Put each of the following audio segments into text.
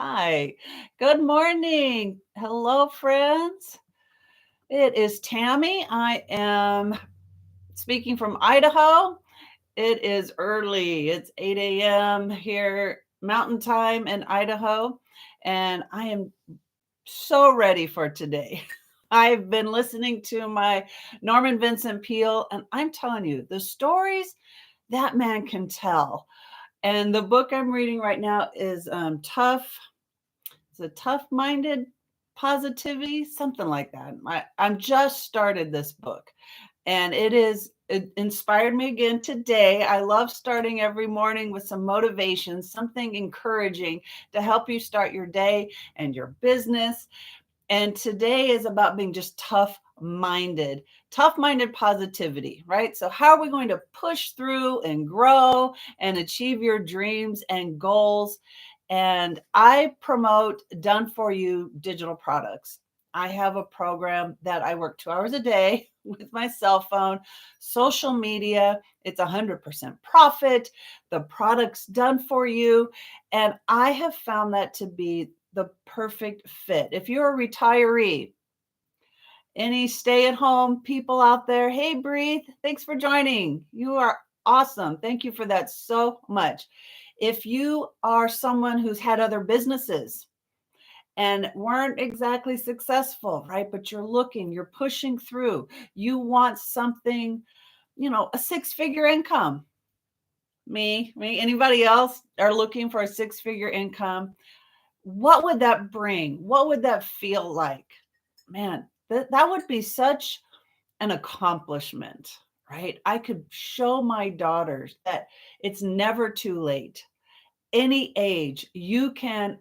Hi. Good morning. Hello, friends. It is Tammy. I am speaking from Idaho. It is early. It's 8 a.m. here, Mountain Time in Idaho. And I am so ready for today. I've been listening to my Norman Vincent Peale, and I'm telling you, the stories that man can tell. And the book I'm reading right now is It's a tough-minded positivity, something like that. I'm just started this book, and it inspired me again today. I love starting every morning with some motivation, something encouraging to help you start your day and your business. And today is about being just tough-minded positivity, right? So how are we going to push through and grow and achieve your dreams and goals? And I promote done for you digital products. I have a program that I work 2 hours a day with my cell phone, social media. It's 100% profit. The product's done for you. And I have found that to be the perfect fit. If you're a retiree, any stay at home people out there, hey, Breathe, thanks for joining. You are awesome. Thank you for that so much. If you are someone who's had other businesses and weren't exactly successful, right? But you're looking, you're pushing through, you want something, a six-figure income. Me, anybody else are looking for a six-figure income? What would that bring? What would that feel like? Man, that would be such an accomplishment, right? I could show my daughters that it's never too late. Any age, you can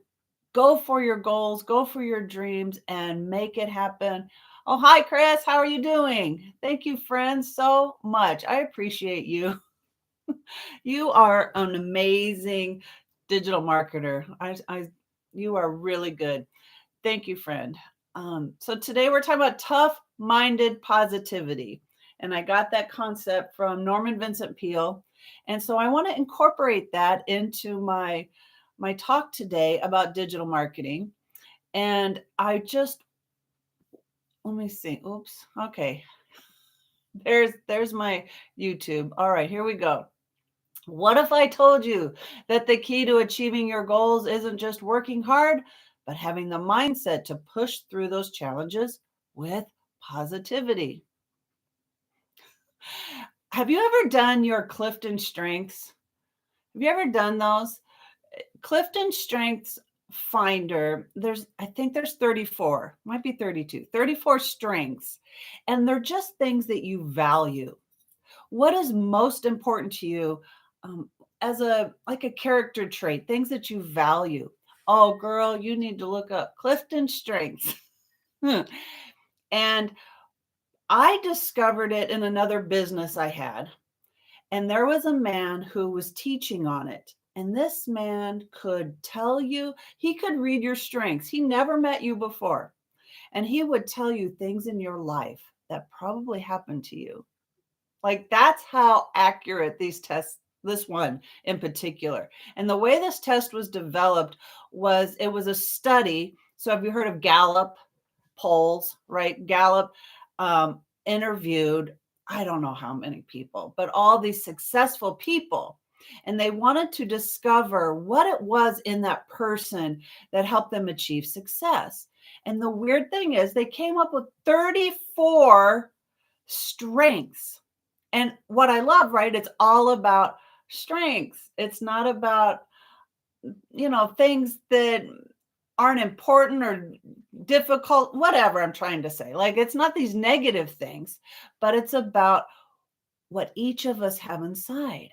go for your goals, go for your dreams, and make it happen. Oh, hi, Chris. How are you doing? Thank you, friends, so much. I appreciate you. You are an amazing digital marketer. You are really good. Thank you, friend. So today we're talking about tough-minded positivity. And I got that concept from Norman Vincent Peale. And so I want to incorporate that into my talk today about digital marketing. And let me see. Oops. Okay. There's my YouTube. All right, here we go. What if I told you that the key to achieving your goals isn't just working hard, but having the mindset to push through those challenges with positivity? Have you ever done your Clifton Strengths? Have you ever done those? Clifton Strengths Finder, I think there's 34, might be 32, 34 strengths. And they're just things that you value. What is most important to you um, as like a character trait, things that you value? Oh, girl, you need to look up Clifton Strengths. And I discovered it in another business I had. And there was a man who was teaching on it. And this man could tell you, he could read your strengths. He never met you before. And he would tell you things in your life that probably happened to you. Like that's how accurate this one in particular. And the way this test was developed was it was a study. So have you heard of Gallup polls, right? Gallup interviewed, I don't know how many people, but all these successful people. And they wanted to discover what it was in that person that helped them achieve success. And the weird thing is they came up with 34 strengths. And what I love, right? It's all about strengths. It's not about, things that aren't important or difficult, whatever I'm trying to say. Like it's not these negative things, but it's about what each of us have inside.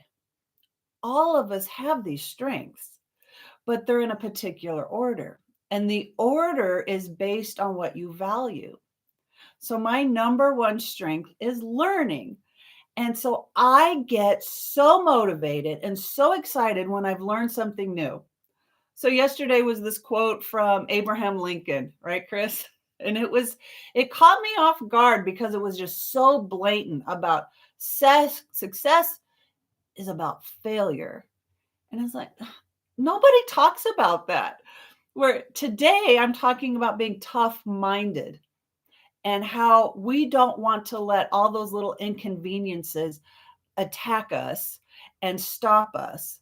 All of us have these strengths, but they're in a particular order. And the order is based on what you value. So my number one strength is learning. And so I get so motivated and so excited when I've learned something new. So yesterday was this quote from Abraham Lincoln, right, Chris? And it caught me off guard because it was just so blatant about success is about failure. And it's like, nobody talks about that. Where today I'm talking about being tough-minded and how we don't want to let all those little inconveniences attack us and stop us.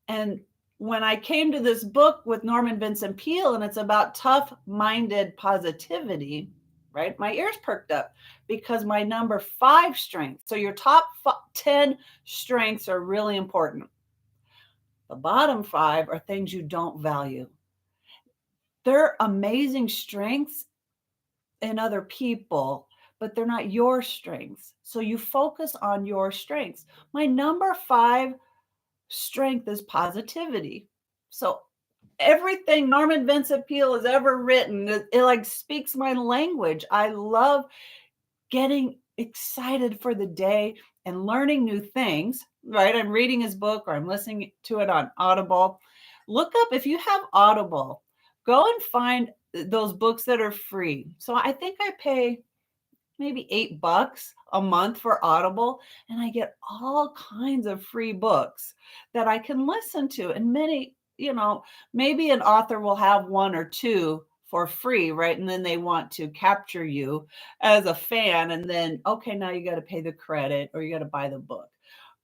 And when I came to this book with Norman Vincent Peale, and it's about tough-minded positivity, right? My ears perked up because my number 5 strength. So your top 10 strengths are really important. The bottom 5 are things you don't value. They're amazing strengths in other people, but they're not your strengths. So you focus on your strengths. My number 5 strength is positivity. So everything Norman Vincent Peale has ever written, it like speaks my language. I love getting excited for the day and learning new things, right? I'm reading his book or I'm listening to it on Audible. Look up, if you have Audible, go and find those books that are free. So I think I pay maybe $8 a month for Audible, and I get all kinds of free books that I can listen to. And many, maybe an author will have one or two for free, right? And then they want to capture you as a fan, and then, okay, now you got to pay the credit or you got to buy the book.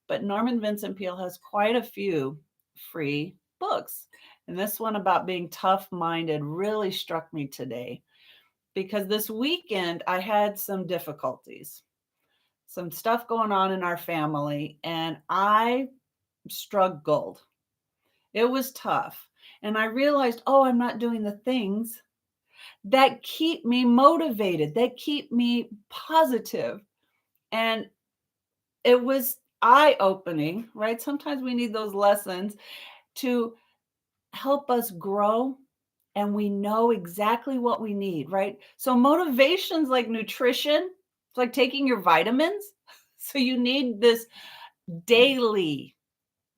But Norman Vincent Peale has quite a few free books. And this one about being tough-minded really struck me today, because this weekend I had some difficulties, some stuff going on in our family, and I struggled. It was tough. And I realized, oh, I'm not doing the things that keep me motivated, that keep me positive. And it was eye opening, right? Sometimes we need those lessons to help us grow, and we know exactly what we need, right? So motivation's like nutrition. It's like taking your vitamins. So you need this daily.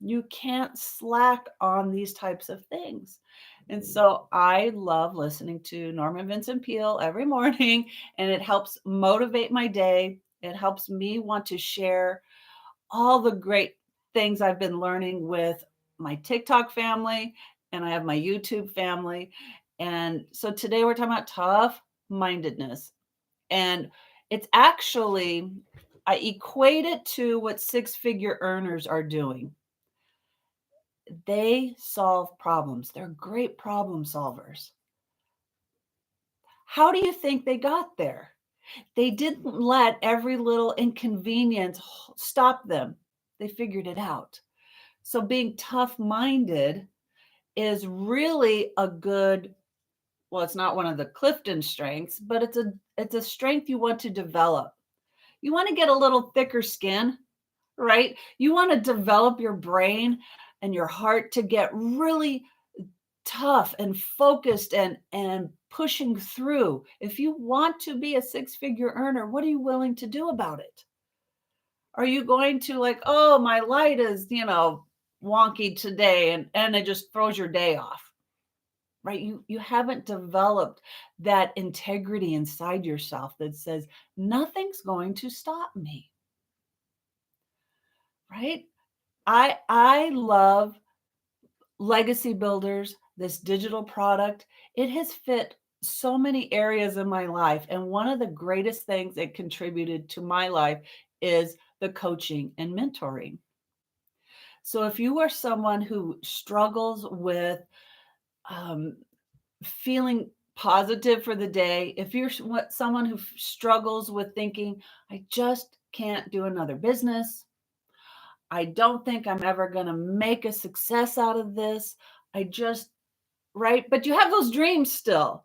You can't slack on these types of things. And so I love listening to Norman Vincent Peale every morning, and it helps motivate my day. It helps me want to share all the great things I've been learning with my TikTok family, and I have my YouTube family. And so today we're talking about tough mindedness. And it's actually, I equate it to what 6-figure earners are doing. They solve problems, they're great problem solvers. How do you think they got there? They didn't let every little inconvenience stop them. They figured it out. So being tough-minded is really a good, well, it's not one of the Clifton strengths, but it's a strength you want to develop. You want to get a little thicker skin, right? You want to develop your brain and your heart to get really tough and focused and pushing through. If you want to be a 6-figure earner, what are you willing to do about it? Are you going to like, oh, my light is, wonky today, and it just throws your day off, right? You haven't developed that integrity inside yourself that says nothing's going to stop me, right? I love Legacy Builders, this digital product. It has fit so many areas in my life, and one of the greatest things it contributed to my life is the coaching and mentoring. So if you are someone who struggles with feeling positive for the day, if you're someone who struggles with thinking, I just can't do another business, I don't think I'm ever going to make a success out of this, I just, right? But you have those dreams still.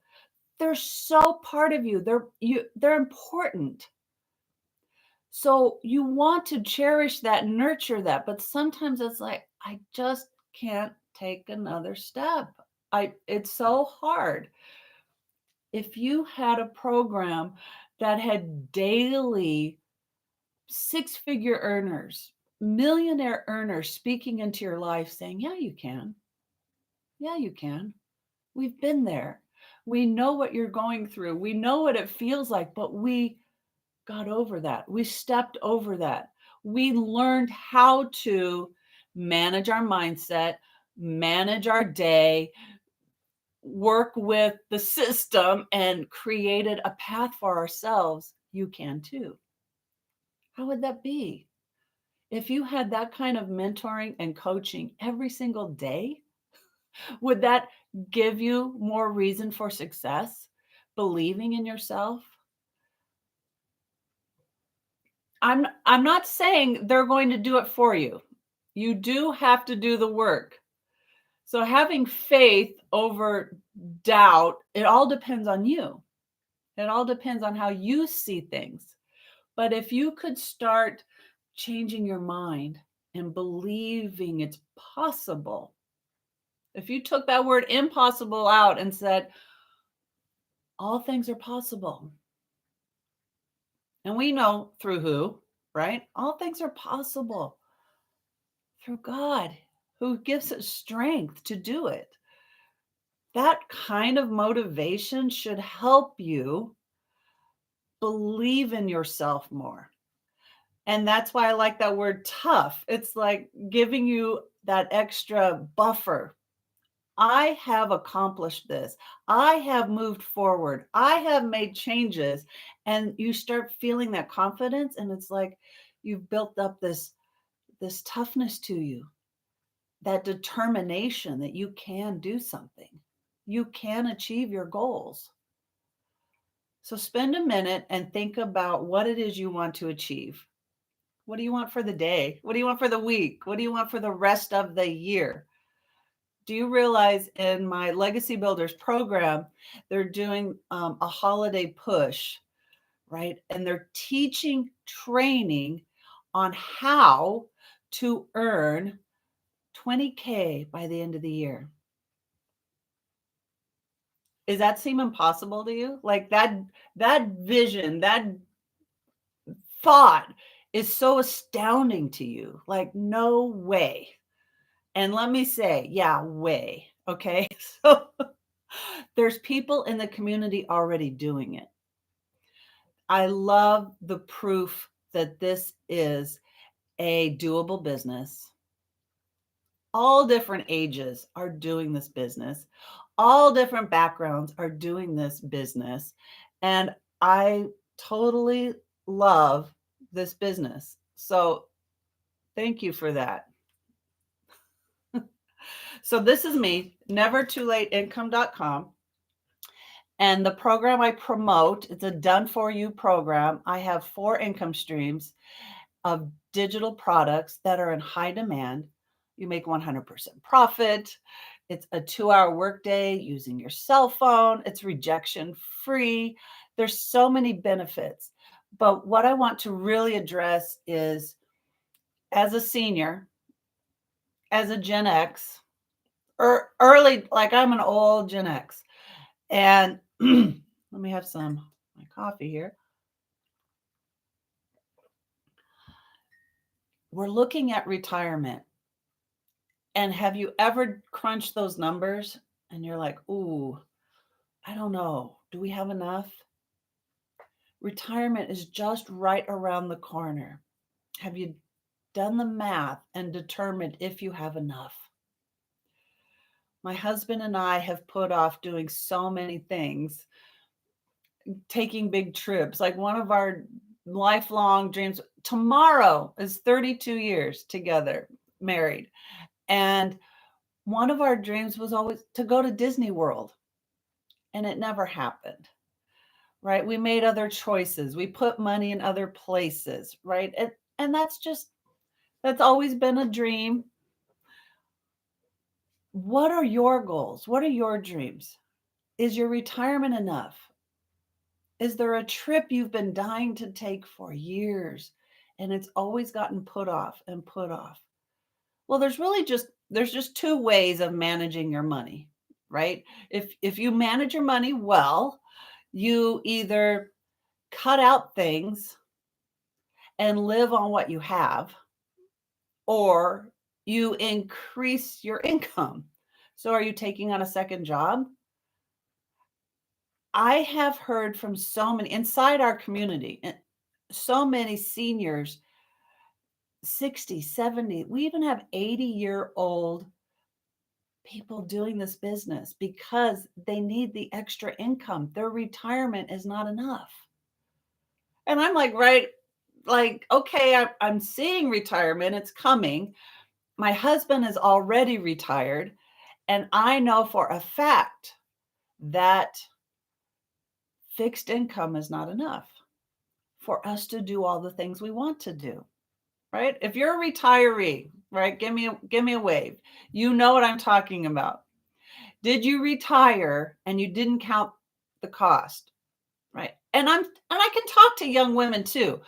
They're so part of you. They're important. So you want to cherish that, nurture that, but sometimes it's like, I just can't take another step. It's so hard. If you had a program that had daily 6-figure earners, millionaire earners speaking into your life saying, yeah, you can. Yeah, you can. We've been there. We know what you're going through. We know what it feels like, but we got over that. We stepped over that. We learned how to manage our mindset, manage our day, work with the system and created a path for ourselves, you can too. How would that be? If you had that kind of mentoring and coaching every single day, would that give you more reason for success, believing in yourself? I'm not saying they're going to do it for you. You do have to do the work. So having faith over doubt, it all depends on you. It all depends on how you see things. But if you could start changing your mind and believing it's possible, if you took that word impossible out and said, all things are possible. And we know through who, right? All things are possible through God, who gives us strength to do it. That kind of motivation should help you believe in yourself more. And that's why I like that word tough. It's like giving you that extra buffer. I have accomplished this. I have moved forward. I have made changes. And you start feeling that confidence, and it's like you've built up this toughness to you, that determination that you can do something. You can achieve your goals. So spend a minute and think about what it is you want to achieve. What do you want for the day? What do you want for the week? What do you want for the rest of the year? Do you realize in my Legacy Builders program, they're doing a holiday push, right? And they're teaching training on how to earn 20K by the end of the year. Does that seem impossible to you? Like that vision, that thought is so astounding to you. Like, no way. And let me say, yeah, way. Okay. So there's people in the community already doing it. I love the proof that this is a doable business. All different ages are doing this business. All different backgrounds are doing this business. And I totally love this business. So thank you for that. So this is me, nevertoolateincome.com. And the program I promote, it's a done for you program. I have 4 income streams of digital products that are in high demand. You make 100% profit. It's a 2-hour workday using your cell phone. It's rejection free. There's so many benefits. But what I want to really address is, as a senior, as a Gen X, or early, like I'm an old Gen X. And let me have some my coffee here. We're looking at retirement. And have you ever crunched those numbers and you're like, ooh, I don't know. Do we have enough? Retirement is just right around the corner. Have you done the math and determined if you have enough? My husband and I have put off doing so many things, taking big trips. Like one of our lifelong dreams, tomorrow is 32 years together, married. And one of our dreams was always to go to Disney World, and it never happened. Right? We made other choices. We put money in other places, right? And that's always been a dream. What are your goals? What are your dreams? Is your retirement enough? Is there a trip you've been dying to take for years and it's always gotten put off and put off? Well, there's just 2 ways of managing your money, right? If you manage your money well, you either cut out things and live on what you have, or you increase your income. So are you taking on a second job? I have heard from so many inside our community, so many seniors, 60, 70, we even have 80-year-old people doing this business because they need the extra income. Their retirement is not enough. And I'm like, right, like, okay, I'm seeing retirement, it's coming. My husband is already retired, and I know for a fact that fixed income is not enough for us to do all the things we want to do. Right? If you're a retiree, right? Give me a wave. You know what I'm talking about. Did you retire and you didn't count the cost? Right? And I can talk to young women too.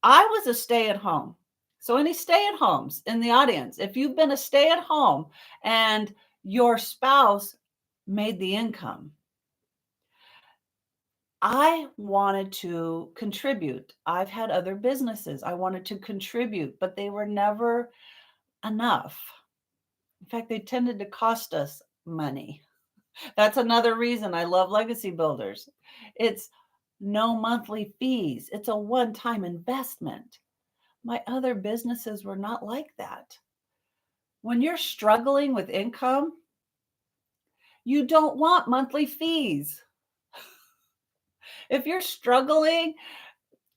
I was a stay-at-home. So any stay-at-homes in the audience, if you've been a stay-at-home and your spouse made the income, I wanted to contribute. I've had other businesses. I wanted to contribute, but they were never enough. In fact, they tended to cost us money. That's another reason I love legacy builders. It's no monthly fees. It's a one-time investment. My other businesses were not like that. When you're struggling with income, you don't want monthly fees. If you're struggling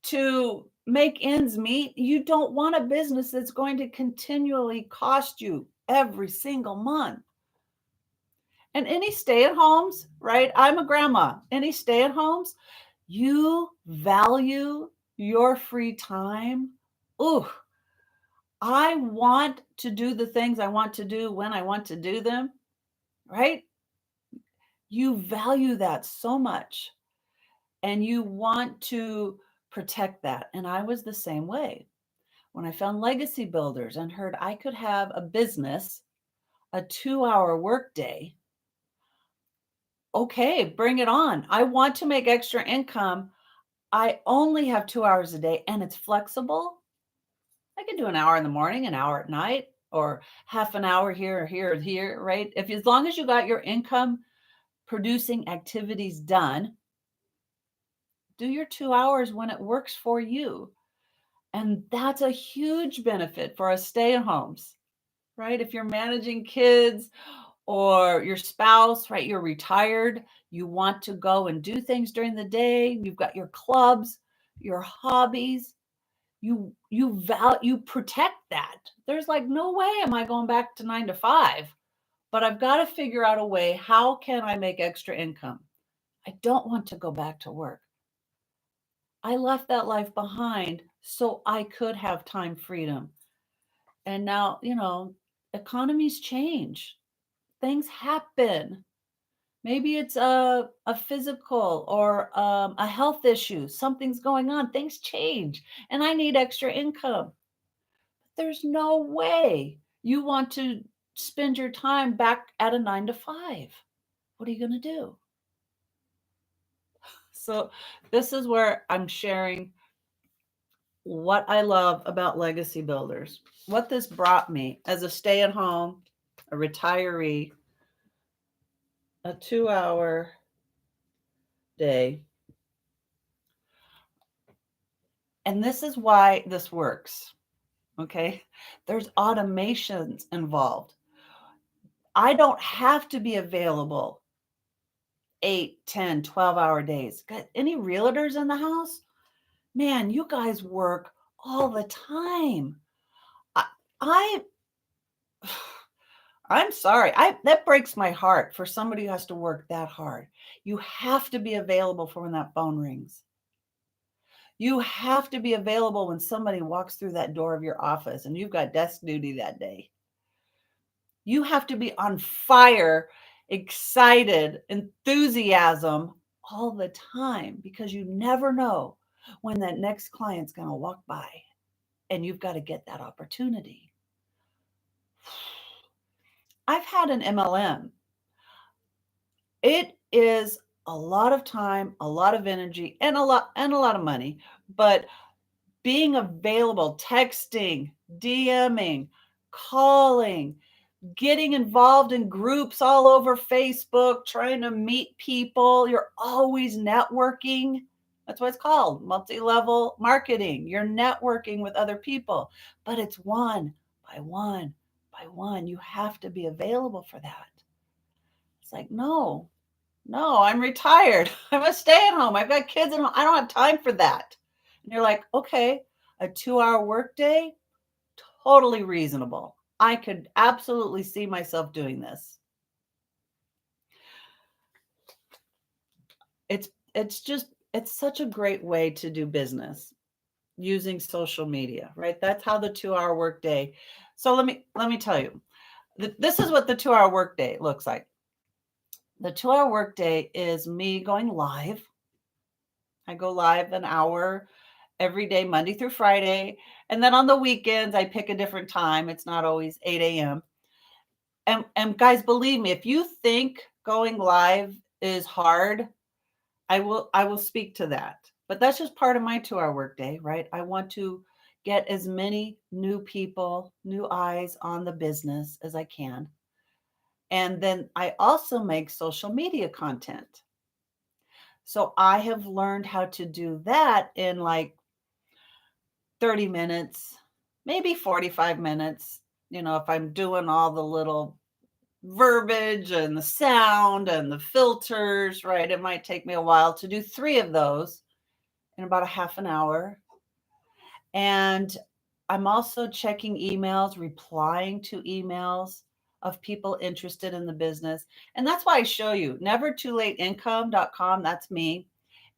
to make ends meet, you don't want a business that's going to continually cost you every single month. And any stay at homes, right? I'm a grandma. Any stay at homes, you value your free time. Ooh, I want to do the things I want to do when I want to do them, right? You value that so much and you want to protect that. And I was the same way. When I found legacy builders and heard I could have a business, a 2-hour workday, okay, bring it on. I want to make extra income. I only have 2 hours a day and it's flexible. I can do an hour in the morning, an hour at night, or half an hour here or here or here, right? If as long as you got your income producing activities done, do your 2 hours when it works for you. And that's a huge benefit for us stay-at-homes, right? If you're managing kids or your spouse, right? You're retired, you want to go and do things during the day, you've got your clubs, your hobbies, you protect that. There's like no way am I going back to 9 to 5, but I've got to figure out a way, how can I make extra income? I don't want to go back to work. I left that life behind so I could have time freedom. And now, economies change. Things happen. Maybe it's a physical or a health issue. Something's going on. Things change, and I need extra income. There's no way you want to spend your time back at a 9 to 5. What are you going to do? So, this is where I'm sharing what I love about legacy builders, what this brought me as a stay at home, a retiree, a 2-hour day. And this is why this works. Okay. There's automations involved. I don't have to be available 8, 10, 12-hour days. Got any realtors in the house? Man, you guys work all the time. I, I I'm sorry. That breaks my heart for somebody who has to work that hard. You have to be available for when that phone rings. You have to be available when somebody walks through that door of your office and you've got desk duty that day. You have to be on fire, excited, enthusiasm all the time because you never know when that next client's going to walk by and you've got to get that opportunity. I've had an MLM. It is a lot of time, a lot of energy, and a lot of money, but being available, texting, DMing, calling, getting involved in groups all over Facebook, trying to meet people. You're always networking. That's what it's called, multi-level marketing. You're networking with other people, but it's one by one by by one. You have to be available for that. It's like, no, no, I'm retired. I'm a stay at home. I've got kids at home. I don't have time for that. And you're like, okay, a 2-hour workday, totally reasonable. I could absolutely see myself doing this. It's such a great way to do business using social media, right? That's how the 2-hour workday. So let me tell you, this is what the 2-hour workday looks like. The 2-hour workday is me going live. I go live an hour every day, Monday through Friday. And then on the weekends, I pick a different time. It's not always 8 a.m. And guys, believe me, if you think going live is hard, I will speak to that. But that's just part of my 2-hour workday, right? I want to get as many new people, new eyes on the business as I can. And then I also make social media content. So I have learned how to do that in like 30 minutes, maybe 45 minutes. If I'm doing all the little verbiage and the sound and the filters, right? It might take me a while to do 3 of those in about a half an hour. And I'm also checking emails, replying to emails of people interested in the business. And that's why I show you nevertoolateincome.com. That's me.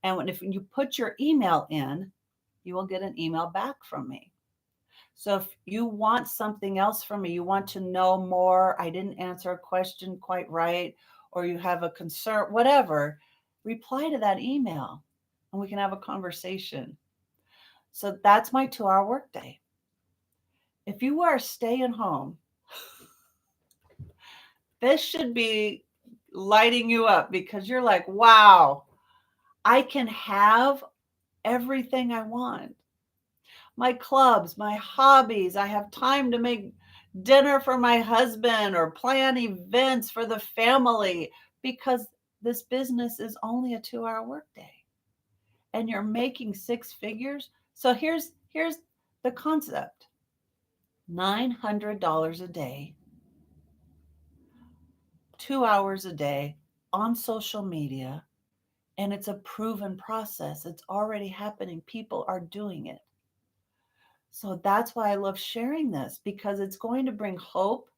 And if you put your email in, you will get an email back from me. So if you want something else from me, you want to know more, I didn't answer a question quite right, or you have a concern, whatever, reply to that email and we can have a conversation. So that's my 2-hour workday. If you are staying home, this should be lighting you up because you're like, wow, I can have everything I want. My clubs, my hobbies, I have time to make dinner for my husband or plan events for the family because this business is only a 2-hour workday and you're making 6 figures. So here's the concept. $900 a day, 2 hours a day on social media, and it's a proven process. It's already happening. People are doing it. So that's why I love sharing this because it's going to bring hope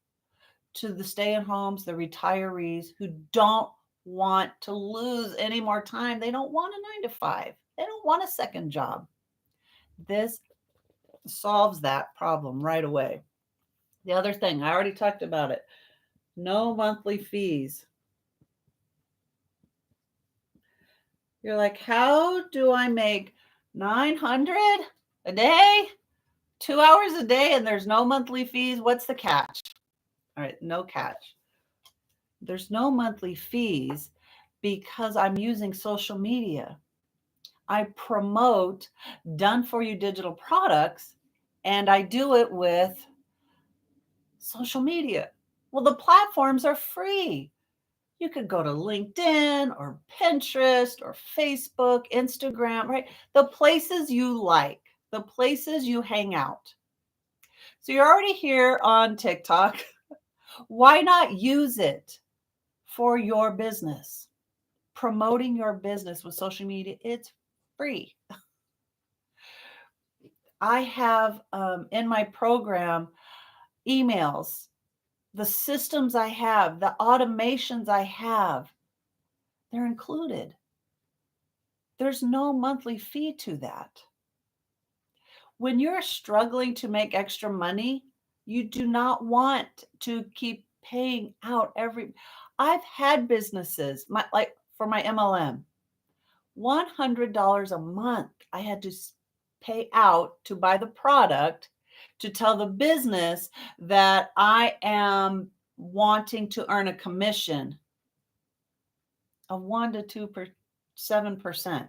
to the stay-at-homes, the retirees who don't want to lose any more time. They don't want a 9 to 5. They don't want a second job. This solves that problem right away. The other thing, I already talked about it. No monthly fees. You're like, how do I make 900 a day, 2 hours a day, and there's no monthly fees? What's the catch? All right, no catch. There's no monthly fees because I'm using social media. I promote done for you digital products and I do it with social media. Well, the platforms are free. You could go to LinkedIn or Pinterest or Facebook, Instagram, right? The places you like, the places you hang out. So you're already here on TikTok. Why not use it for your business? Promoting your business with social media, it's free. I have in my program emails, the systems I have, the automations I have, they're included. There's no monthly fee to that. When you're struggling to make extra money, you do not want to keep paying out I've had businesses, like for my MLM, $100 a month I had to pay out to buy the product to tell the business that I am wanting to earn a commission of 1 to 7%.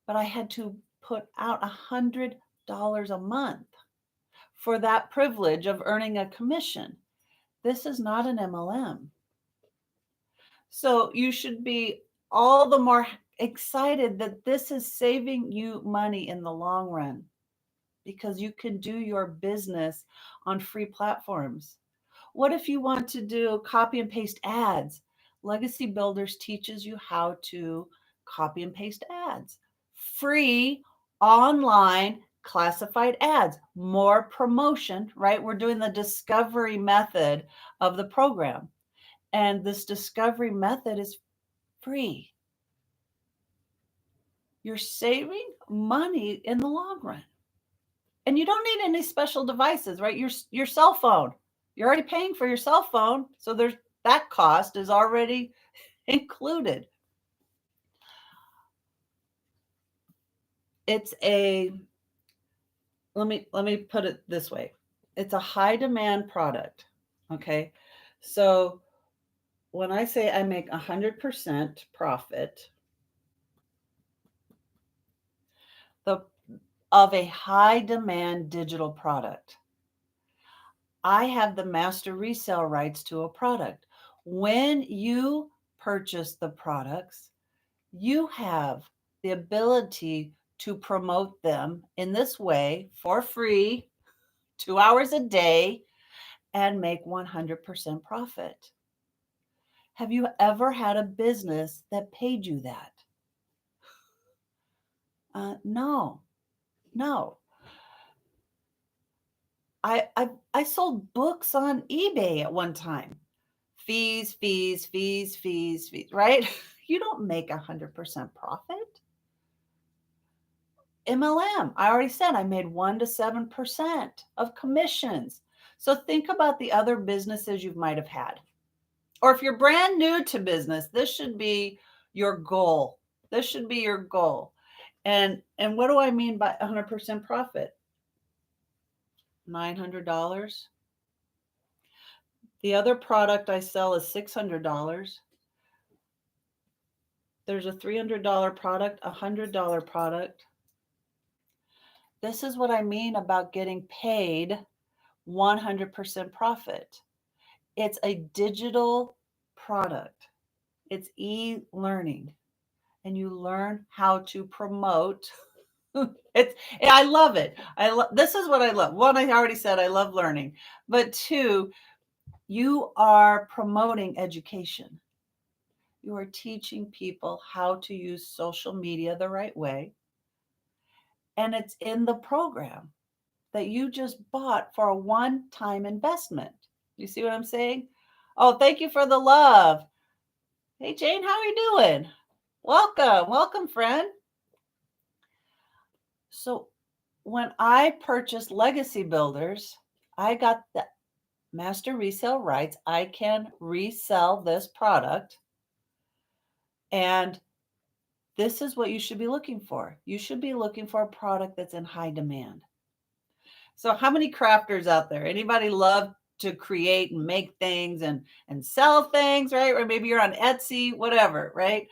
But I had to put out $100 a month for that privilege of earning a commission. This is not an MLM. So you should be all the more excited that this is saving you money in the long run. because you can do your business on free platforms. What if you want to do copy and paste ads? Legacy Builders teaches you how to copy and paste ads. Free online classified ads, more promotion, right? We're doing the discovery method of the program. And this discovery method is free. You're saving money in the long run. And you don't need any special devices, right? Your cell phone. You're already paying for your cell phone, so there's that cost is already included. It's a let me put it this way. It's a high demand product. Okay? So when I say I make 100% profit the of a high demand digital product, I have the master resale rights to a product. When you purchase the products, you have the ability to promote them in this way for free, 2 hours a day, and make 100% profit. Have you ever had a business that paid you that? No, no. I sold books on eBay at one time. Fees, fees, fees, fees, fees, right? You don't make 100% profit. MLM, I already said I made 1 to 7% of commissions. So think about the other businesses you might have had. Or if you're brand new to business, this should be your goal. This should be your goal. And what do I mean by 100% profit? $900. The other product I sell is $600. There's a $300 product, a $100 product. This is what I mean about getting paid 100% profit. It's a digital product. It's e-learning, and you learn how to promote. I love it. This is what I love. One, I already said I love learning, but two, you are promoting education. You are teaching people how to use social media the right way, and it's in the program that you just bought for a one-time investment. You see what I'm saying? Oh, thank you for the love. Hey, Jane, how are you doing? Welcome. Welcome, friend. So when I purchased Legacy Builders, I got the master resale rights. I can resell this product. And this is what you should be looking for. You should be looking for a product that's in high demand. So how many crafters out there? Anybody love to create and make things and sell things, right? Or maybe you're on Etsy, whatever, right?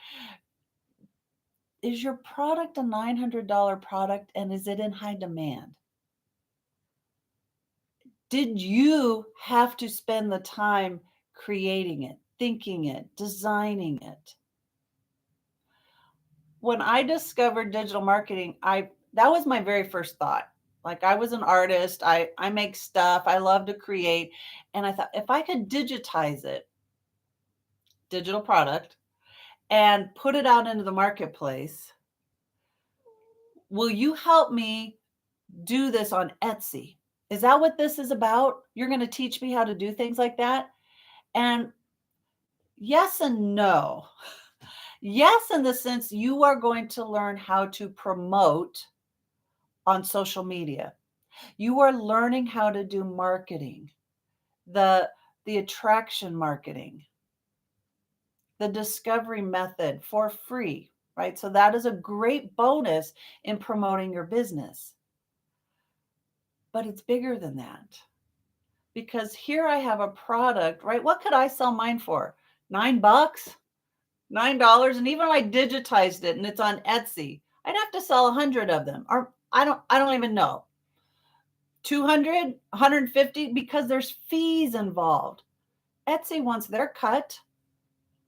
Is your product a $900 product, and is it in high demand? Did you have to spend the time creating it, thinking it, designing it? When I discovered digital marketing, that was my very first thought. Like, I was an artist, I make stuff, I love to create, and I thought if I could digitize it, digital product, and put it out into the marketplace, will you help me do this on Etsy? Is that what this is about? You're going to teach me how to do things like that? And yes and no. Yes, in the sense you are going to learn how to promote on social media. You are learning how to do marketing, the attraction marketing, the discovery method for free, right? So that is a great bonus in promoting your business. But it's bigger than that. Because here I have a product, right? What could I sell mine for? $9? $9. And even if I digitized it and it's on Etsy, I'd have to sell 100 of them. Or I don't even know. 200, 150, because there's fees involved. Etsy wants their cut.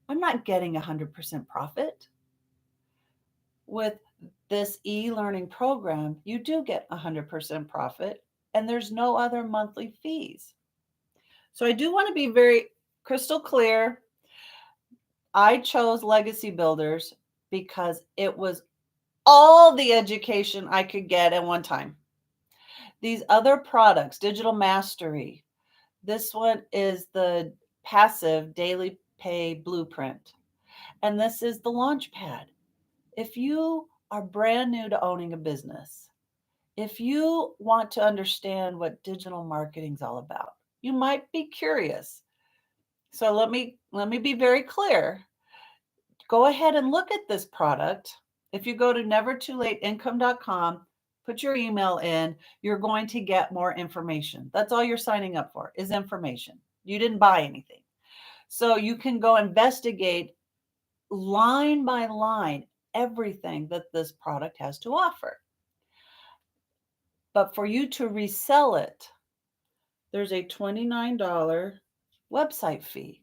I'm not getting 100% profit. With this e-learning program, you do get 100% profit and there's no other monthly fees. So I do want to be very crystal clear. I chose Legacy Builders because it was all the education I could get at one time. These other products, Digital Mastery, this one is the passive daily pay blueprint. And this is the launch pad. If you are brand new to owning a business, if you want to understand what digital marketing is all about, you might be curious. So let me be very clear. Go ahead and look at this product. If you go to nevertoolateincome.com, put your email in, you're going to get more information. That's all you're signing up for is information. You didn't buy anything. So you can go investigate line by line everything that this product has to offer. But for you to resell it, there's a $29 website fee.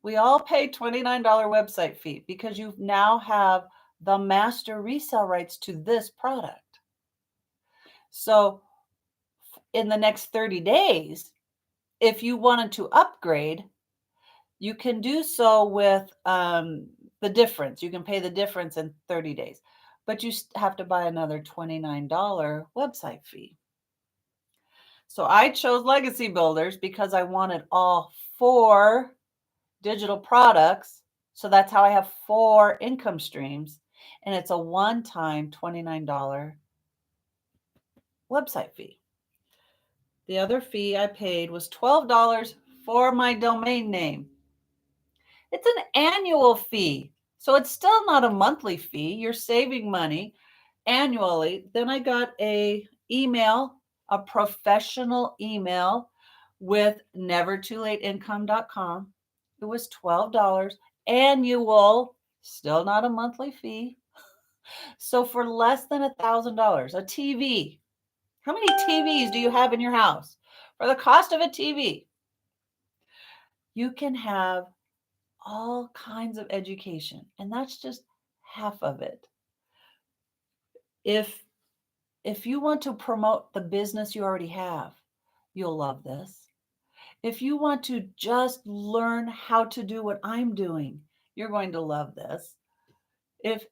We all pay $29 website fee because you now have the master resale rights to this product. So in the next 30 days, if you wanted to upgrade, you can do so with the difference. You can pay the difference in 30 days, but you have to buy another $29 website fee. So I chose Legacy Builders because I wanted all 4 digital products. So that's how I have 4 income streams. And it's a one-time $29 website fee. The other fee I paid was $12 for my domain name. It's an annual fee. So it's still not a monthly fee. You're saving money annually. Then I got a professional email with nevertoolateincome.com. It was $12 annual, still not a monthly fee. So for less than $1,000, a TV. How many TVs do you have in your house? For the cost of a TV, you can have all kinds of education, and that's just half of it. If you want to promote the business you already have, you'll love this. If you want to just learn how to do what I'm doing, you're going to love this.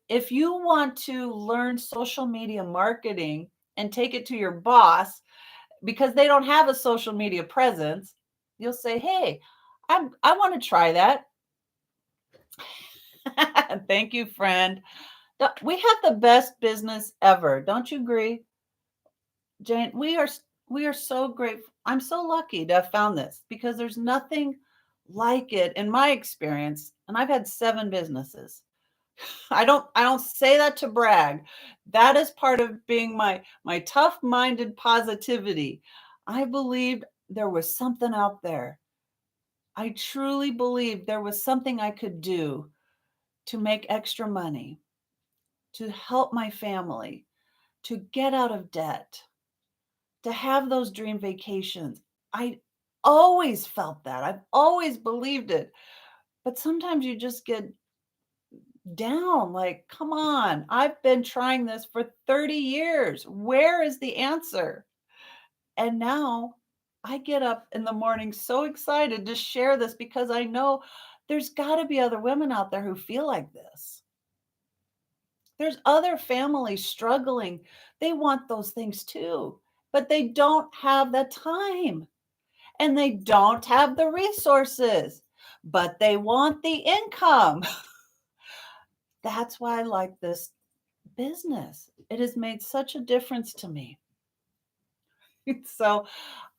If you want to learn social media marketing and take it to your boss because they don't have a social media presence, you'll say, "Hey, I want to try that." Thank you, friend. We have the best business ever. Don't you agree? Jane, we are so grateful. I'm so lucky to have found this because there's nothing like it in my experience, and I've had 7 businesses. I don't say that to brag. That is part of being my tough-minded positivity. I believed there was something out there. I truly believed there was something I could do to make extra money, to help my family, to get out of debt, to have those dream vacations. I always felt that. I've always believed it. But sometimes you just get down like, come on, I've been trying this for 30 years. Where is the answer? And now I get up in the morning so excited to share this because I know there's got to be other women out there who feel like this. There's other families struggling. They want those things too, but they don't have the time and they don't have the resources, but they want the income. That's why I like this business. It has made such a difference to me. So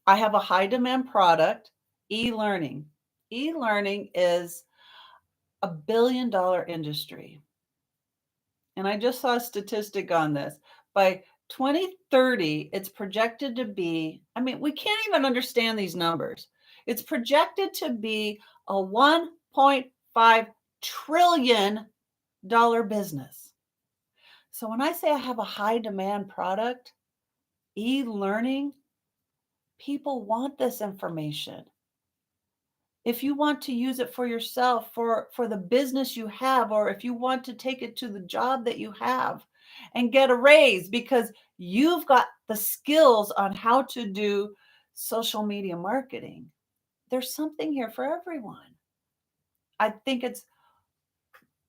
I have a high demand product, e-learning. E-learning is a $1 billion industry. And I just saw a statistic on this. By 2030, it's projected to be, I mean, we can't even understand these numbers. It's projected to be a $1.5 trillion business. So when I say I have a high demand product, e-learning, people want this information. If you want to use it for yourself, for the business you have, or if you want to take it to the job that you have, and get a raise because you've got the skills on how to do social media marketing. There's something here for everyone. I think it's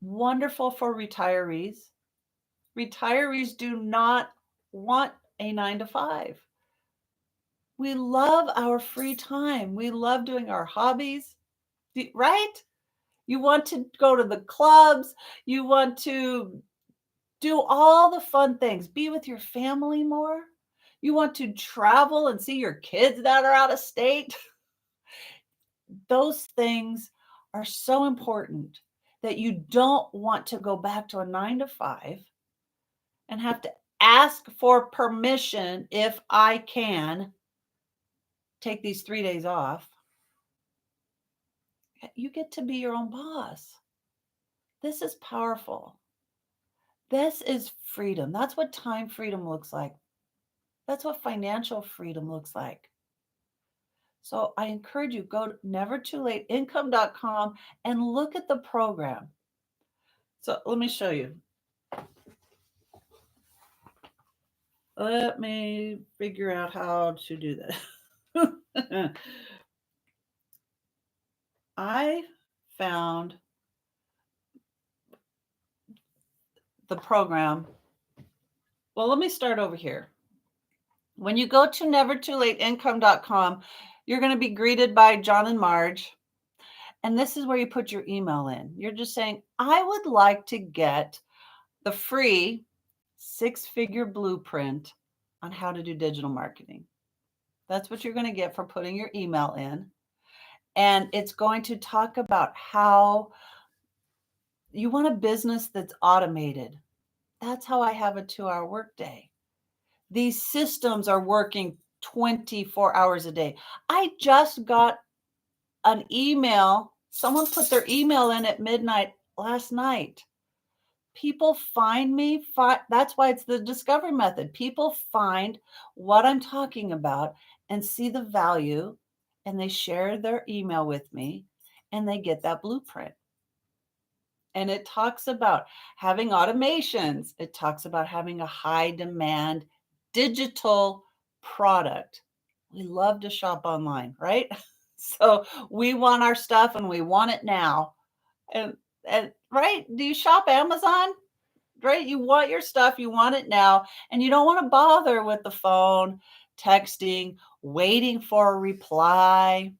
wonderful for retirees. Retirees do not want a 9 to 5. We love our free time. We love doing our hobbies, right? You want to go to the clubs. You want to do all the fun things, be with your family more. You want to travel and see your kids that are out of state. Those things are so important that you don't want to go back to a 9 to 5 and have to ask for permission if I can take these 3 days off. You get to be your own boss. This is powerful. This is freedom. That's what time freedom looks like. That's what financial freedom looks like. So I encourage you, go to nevertoolateincome.com and look at the program. So let me show you. Let me figure out how to do this. I found the program. Well, let me start over here. When you go to nevertoolateincome.com, you're going to be greeted by John and Marge. And this is where you put your email in. You're just saying, I would like to get the free 6-figure blueprint on how to do digital marketing. That's what you're going to get for putting your email in. And it's going to talk about how you want a business that's automated. That's how I have a 2-hour workday. These systems are working 24 hours a day. I just got an email. Someone put their email in at midnight last night. People find me. That's why it's the discovery method. People find what I'm talking about and see the value, and they share their email with me, and they get that blueprint. And it talks about having automations. It talks about having a high demand digital product. We love to shop online, right? So we want our stuff and we want it now. And right? Do you shop Amazon? Right? You want your stuff, you want it now, and you don't want to bother with the phone, texting, waiting for a reply.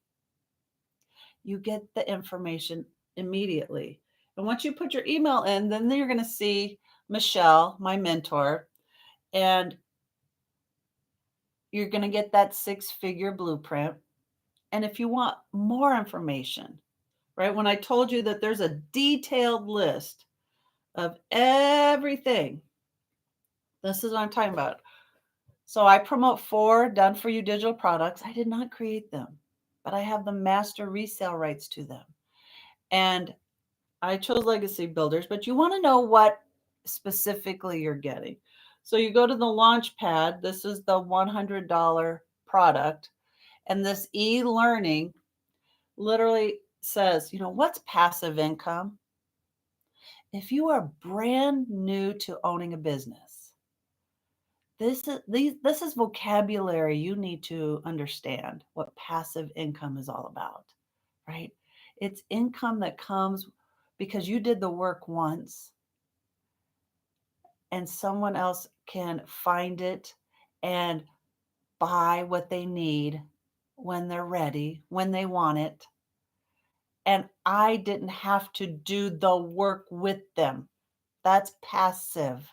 You get the information immediately. And once you put your email in, then you're going to see Michelle, my mentor, and you're going to get that 6-figure blueprint. And if you want more information, right? When I told you that there's a detailed list of everything, this is what I'm talking about. So I promote 4 done for you digital products. I did not create them, but I have the master resale rights to them. And I chose legacy builders, but you want to know what specifically you're getting. So you go to the launch pad. This is the $100 product. And this e-learning literally says, what's passive income? If you are brand new to owning a business, this is vocabulary you need to understand what passive income is all about, right? It's income that comes because you did the work once and someone else can find it and buy what they need when they're ready, when they want it. And I didn't have to do the work with them. That's passive.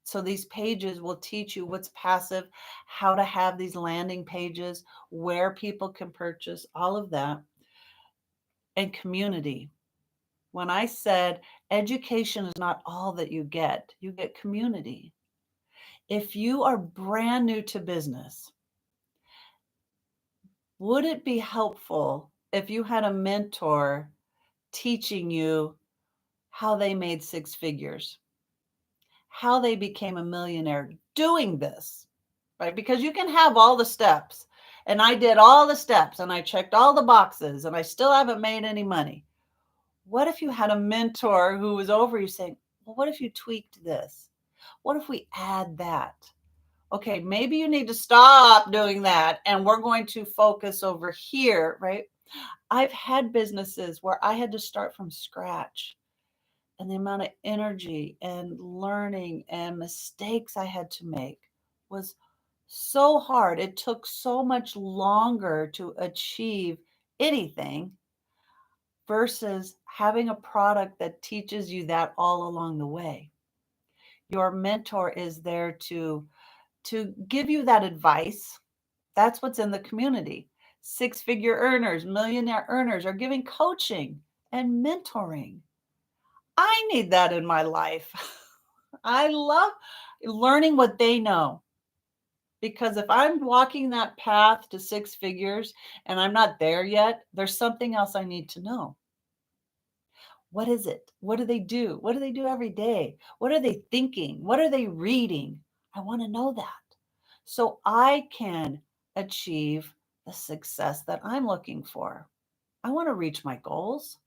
So these pages will teach you what's passive, how to have these landing pages, where people can purchase, all of that. And community. When I said education is not all that you get community. If you are brand new to business, would it be helpful if you had a mentor teaching you how they made 6 figures, how they became a millionaire doing this, right? Because you can have all the steps, and I did all the steps, and I checked all the boxes, and I still haven't made any money. What if you had a mentor who was over you saying, well, what if you tweaked this? What if we add that? Okay, maybe you need to stop doing that and we're going to focus over here, right? I've had businesses where I had to start from scratch, and the amount of energy and learning and mistakes I had to make was so hard. It took so much longer to achieve anything versus having a product that teaches you that all along the way. Your mentor is there to give you that advice. That's what's in the community. Six-figure earners, millionaire earners are giving coaching and mentoring. I need that in my life. I love learning what they know, because if I'm walking that path to six figures and I'm not there yet, there's something else I need to know. What is it? What do they do? What do they do every day? What are they thinking? What are they reading? I want to know that so I can achieve the success that I'm looking for. I want to reach my goals.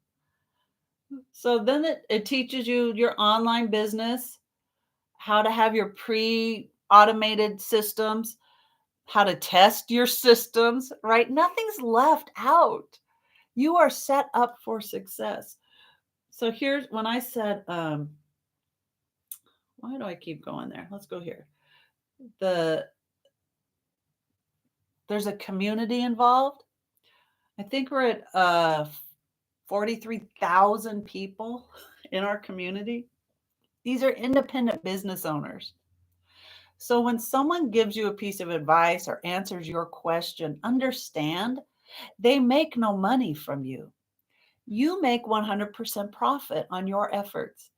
So then it teaches you your online business, how to have your pre-automated systems, how to test your systems, right? Nothing's left out. You are set up for success. So here's when I said, why do I keep going there? Let's go here. The There's a community involved. I think we're at 43,000 people in our community. These are independent business owners. So when someone gives you a piece of advice or answers your question, understand they make no money from you. You make 100% profit on your efforts.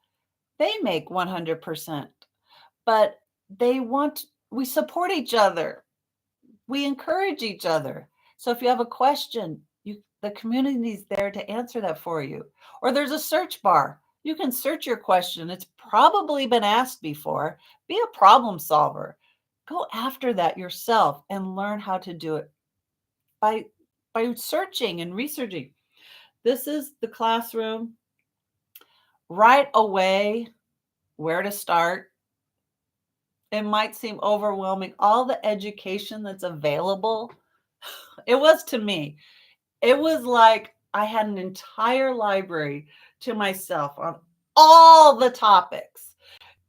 They make 100%, but we support each other. We encourage each other. So if you have a question, the community is there to answer that for you. Or there's a search bar. You can search your question. It's probably been asked before. Be a problem solver. Go after that yourself and learn how to do it by searching and researching. This is the classroom. Right away, where to start. It might seem overwhelming. All the education that's available. It was to me. It was like I had an entire library to myself on all the topics.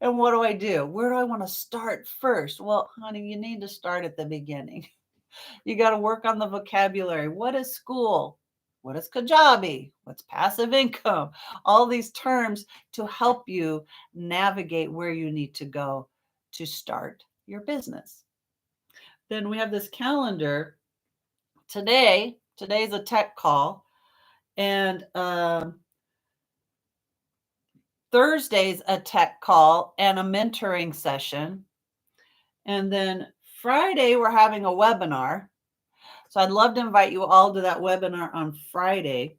And what do? Where do I want to start first? Well, honey, you need to start at the beginning. You got to work on the vocabulary. What is school? What is Kajabi? What's passive income? All these terms to help you navigate where you need to go to start your business. Then we have this calendar. Today's a tech call, and Thursday's a tech call and a mentoring session. And then Friday, we're having a webinar. So I'd love to invite you all to that webinar on Friday.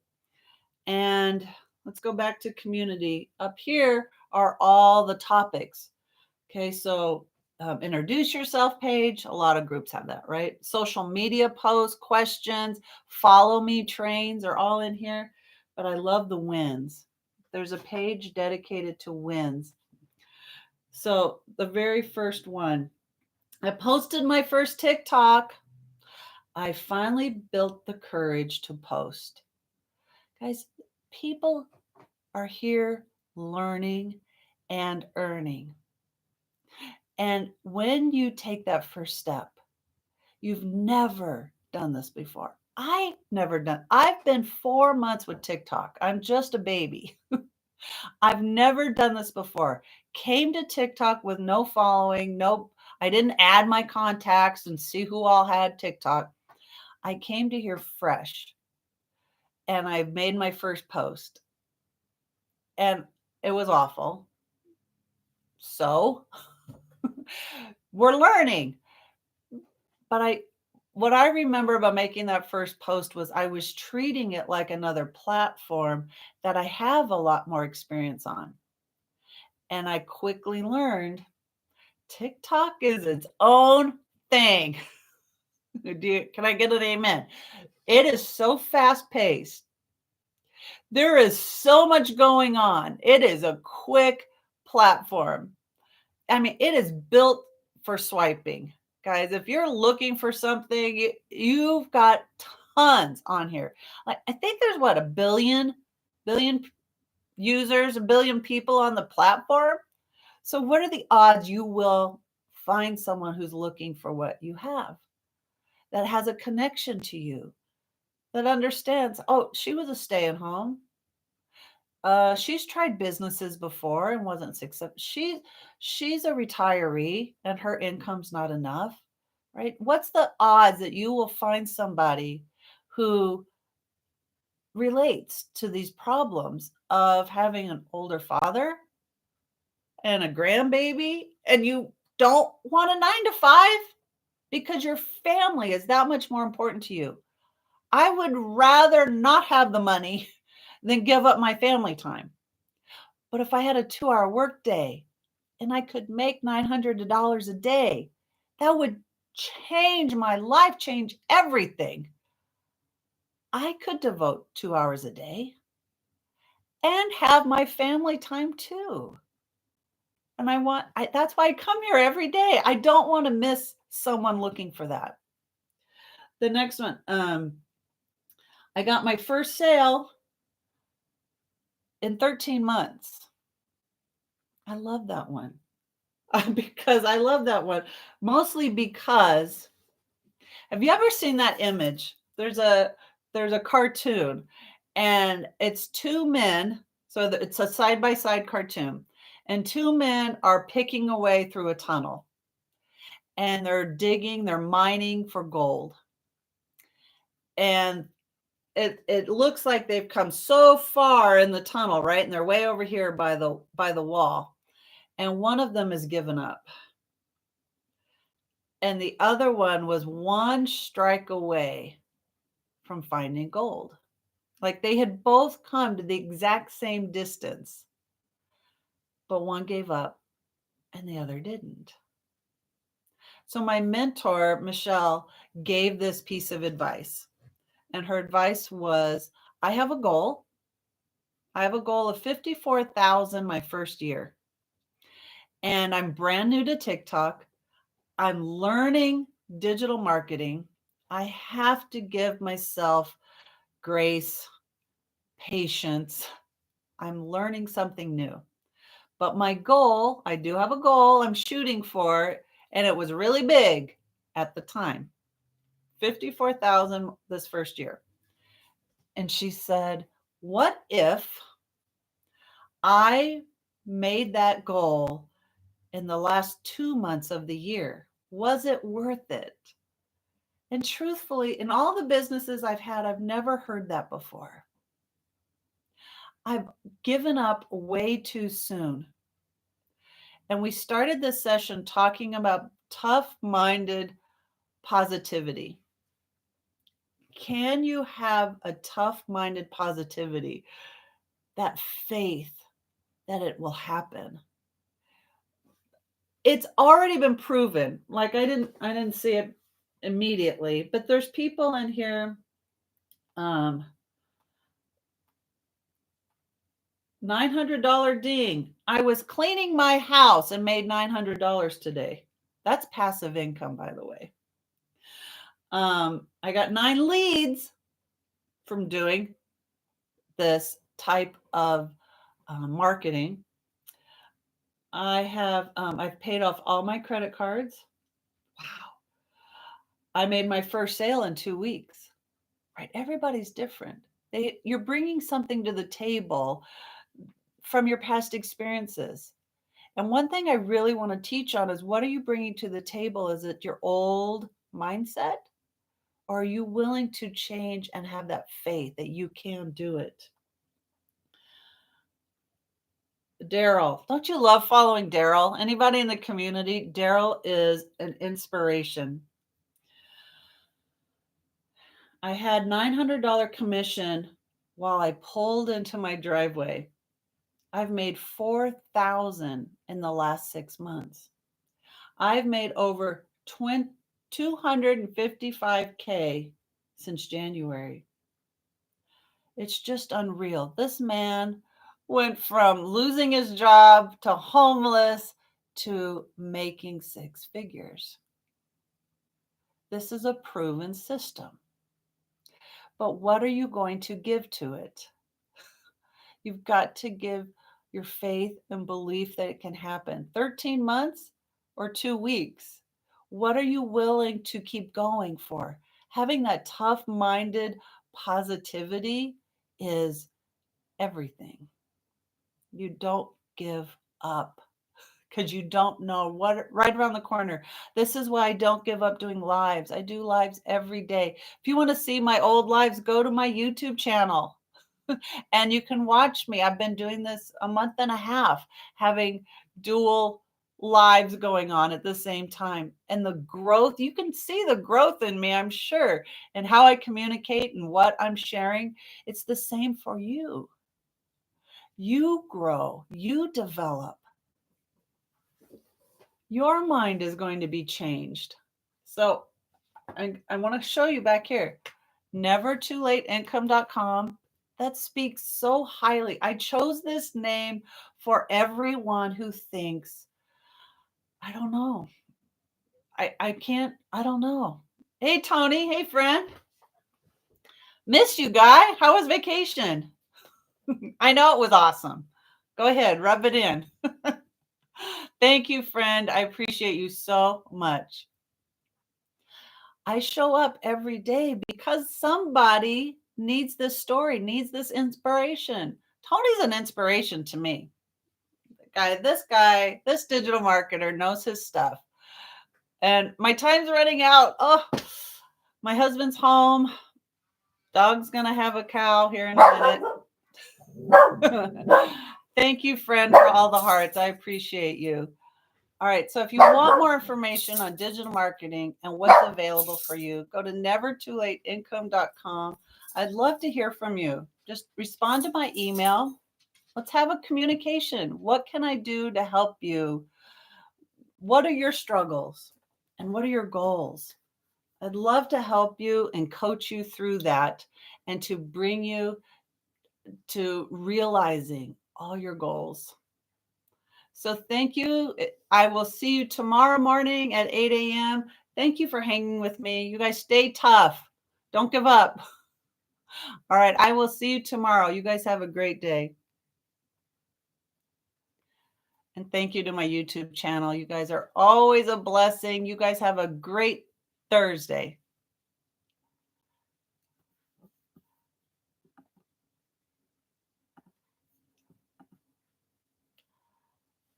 And let's go back to community. Up here are all the topics. Okay, so introduce yourself page. A lot of groups have that, right? Social media posts, questions, follow me trains are all in here. But I love the wins. There's a page dedicated to wins. So the very first one, I posted my first TikTok. I finally built the courage to post. Guys, people are here learning and earning. And when you take that first step, you've never done this before. I've been 4 months with TikTok. I'm just a baby. I've never done this before. Came to TikTok with no following, I didn't add my contacts and see who all had TikTok. I came to here fresh and I made my first post and it was awful. So we're learning. But what I remember about making that first post was I was treating it like another platform that I have a lot more experience on. And I quickly learned TikTok is its own thing. Can I get an amen? It is so fast paced. There is so much going on. It is a quick platform. I mean, it is built for swiping. Guys, if you're looking for something, you've got tons on here. Like, I think there's what, a billion users, a billion people on the platform. So what are the odds you will find someone who's looking for what you have, that has a connection to you, that understands, oh, she was a stay-at-home. She's tried businesses before and wasn't successful. She's a retiree and her income's not enough, right? What's the odds that you will find somebody who relates to these problems of having an older father and a grandbaby, and you don't want a 9 to 5 because your family is that much more important to you? I would rather not have the money than give up my family time. But if I had a 2-hour workday and I could make $900 a day, that would change my life, change everything. I could devote 2 hours a day and have my family time too. And that's why I come here every day. I don't want to miss someone looking for that. The next one, I got my first sale in 13 months. I love that one. Because I love that one, mostly because, have you ever seen that image? There's a cartoon, and it's two men. So it's a side-by-side cartoon, and two men are picking away through a tunnel, and they're mining for gold. And it looks like they've come so far in the tunnel, right? And they're way over here by the wall. And one of them has given up. And the other one was one strike away from finding gold. Like, they had both come to the exact same distance, but one gave up and the other didn't. So my mentor, Michelle, gave this piece of advice. And her advice was, I have a goal. I have a goal of 54,000 my first year. And I'm brand new to TikTok. I'm learning digital marketing. I have to give myself grace, patience. I'm learning something new. But my goal, I do have a goal I'm shooting for, and it was really big at the time. 54,000 this first year. And she said, what if I made that goal in the last 2 months of the year? Was it worth it? And truthfully, in all the businesses I've had, I've never heard that before. I've given up way too soon. And we started this session talking about tough-minded positivity. Can you have a tough-minded positivity, that faith that it will happen? It's already been proven. Like, I didn't see it immediately, but there's people in here, $900 ding. I was cleaning my house and made $900 today. That's passive income, by the way. I got 9 leads from doing this type of marketing. I've paid off all my credit cards. Wow. I made my first sale in 2 weeks. Right? Everybody's different. You're bringing something to the table from your past experiences. And one thing I really want to teach on is, what are you bringing to the table? Is it your old mindset? Or are you willing to change and have that faith that you can do it? Daryl, don't you love following Daryl? Anybody in the community? Daryl is an inspiration. I had $900 commission while I pulled into my driveway. I've made 4,000 in the last 6 months. I've made over 255K since January. It's just unreal. This man went from losing his job to homeless to making six figures. This is a proven system. But what are you going to give to it? You've got to give your faith and belief that it can happen. 13 months or 2 weeks? What are you willing to keep going for? Having that tough-minded positivity is everything. You don't give up because you don't know what right around the corner. This is why I don't give up doing lives. I do lives every day. If you want to see my old lives, go to my YouTube channel and you can watch me. I've been doing this a month and a half, having dual lives going on at the same time. And the growth, you can see the growth in me, I'm sure, and how I communicate and what I'm sharing. It's the same for you. You grow, you develop. Your mind is going to be changed. So I want to show you back here. Nevertoolateincome.com. That speaks so highly. I chose this name for everyone who thinks, I don't know. I can't, I don't know. Hey, Tony. Hey, friend. Missed you, guy. How was vacation? I know it was awesome. Go ahead, rub it in. Thank you, friend. I appreciate you so much. I show up every day because somebody needs this story, needs this inspiration. Tony's an inspiration to me. This digital marketer knows his stuff. And my time's running out. Oh, my husband's home. Dog's going to have a cow here in a minute. Thank you, friend, for all the hearts. I appreciate you. All right. So if you want more information on digital marketing and what's available for you, go to nevertoolateincome.com. I'd love to hear from you. Just respond to my email. Let's have a communication. What can I do to help you? What are your struggles and what are your goals? I'd love to help you and coach you through that and to bring you to realizing all your goals. So thank you. I will see you tomorrow morning at 8 a.m. Thank you for hanging with me. You guys stay tough. Don't give up. All right. I will see you tomorrow. You guys have a great day. And thank you to my YouTube channel. You guys are always a blessing. You guys have a great Thursday.